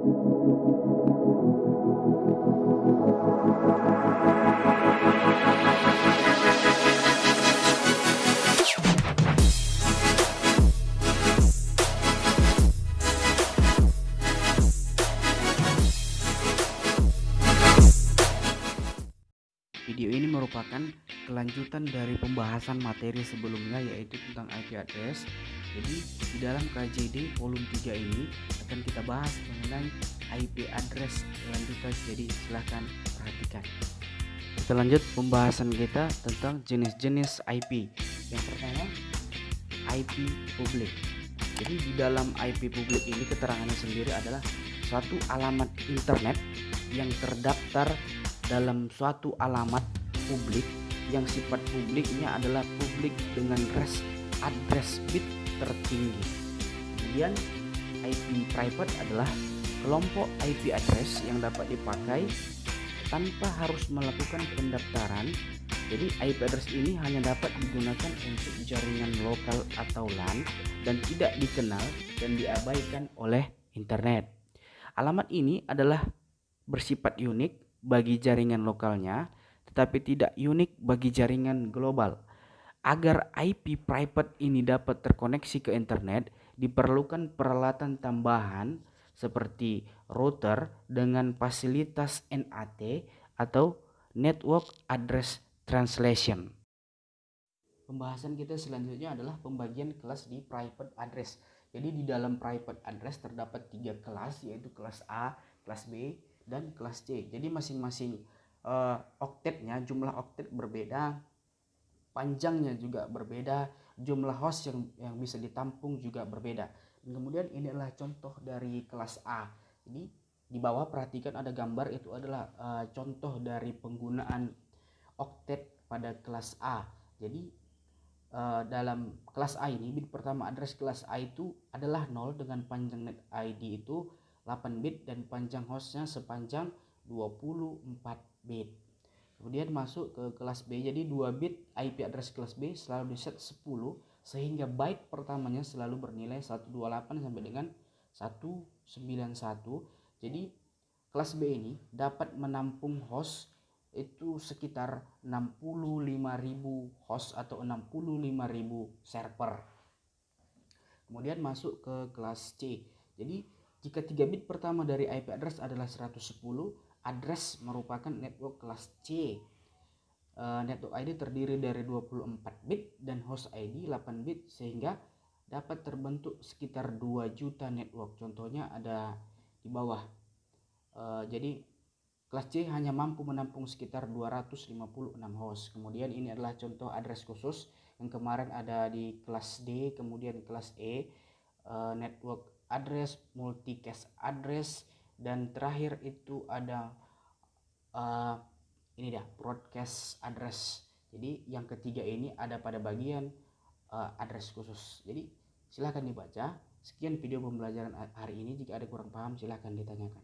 Video ini merupakan kelanjutan dari pembahasan materi sebelumnya, yaitu tentang IP address. Jadi di dalam KJD volume 3 ini akan kita bahas mengenai IP address lanjutan. Jadi silahkan perhatikan. Kita lanjut pembahasan kita tentang jenis-jenis IP. Yang pertama, IP publik. Jadi di dalam IP publik ini keterangannya sendiri adalah suatu alamat internet yang terdaftar dalam suatu alamat publik yang sifat publiknya adalah publik dengan address bit tertinggi. Kemudian IP private adalah kelompok IP address yang dapat dipakai tanpa harus melakukan pendaftaran. Jadi IP address ini hanya dapat digunakan untuk jaringan lokal atau LAN dan tidak dikenal dan diabaikan oleh internet. Alamat ini adalah bersifat unik bagi jaringan lokalnya, tetapi tidak unik bagi jaringan global. Agar IP private ini dapat terkoneksi ke internet, diperlukan peralatan tambahan seperti router dengan fasilitas NAT atau Network Address Translation. Pembahasan kita selanjutnya adalah pembagian kelas di private address. Jadi di dalam private address terdapat 3 kelas, yaitu kelas A, kelas B, dan kelas C. Jadi masing-masing oktetnya, jumlah oktet berbeda, panjangnya juga berbeda, jumlah host yang bisa ditampung juga berbeda. Dan kemudian ini adalah contoh dari kelas A. Jadi di bawah perhatikan ada gambar, itu adalah contoh dari penggunaan oktet pada kelas A. Jadi dalam kelas A ini, bit pertama address kelas A itu adalah 0 dengan panjang net ID itu 8 bit dan panjang hostnya sepanjang 24 bit. Kemudian masuk ke kelas B, jadi 2 bit IP address kelas B selalu di set 10 sehingga byte pertamanya selalu bernilai 128 sampai dengan 191. Jadi kelas B ini dapat menampung host itu sekitar 65.000 host atau 65.000 server. Kemudian masuk ke kelas C. Jadi jika 3 bit pertama dari IP address adalah 110, address merupakan network kelas C. Network ID terdiri dari 24 bit dan host ID 8 bit sehingga dapat terbentuk sekitar 2 juta network. Contohnya ada di bawah. Jadi kelas C hanya mampu menampung sekitar 256 host. Kemudian ini adalah contoh address khusus yang kemarin ada di kelas D, kemudian kelas E, network address, multicast address, dan terakhir itu ada ini dah broadcast address. Jadi yang ketiga ini ada pada bagian address khusus. Jadi silahkan dibaca. Sekian video pembelajaran hari ini. Jika ada kurang paham silahkan ditanyakan.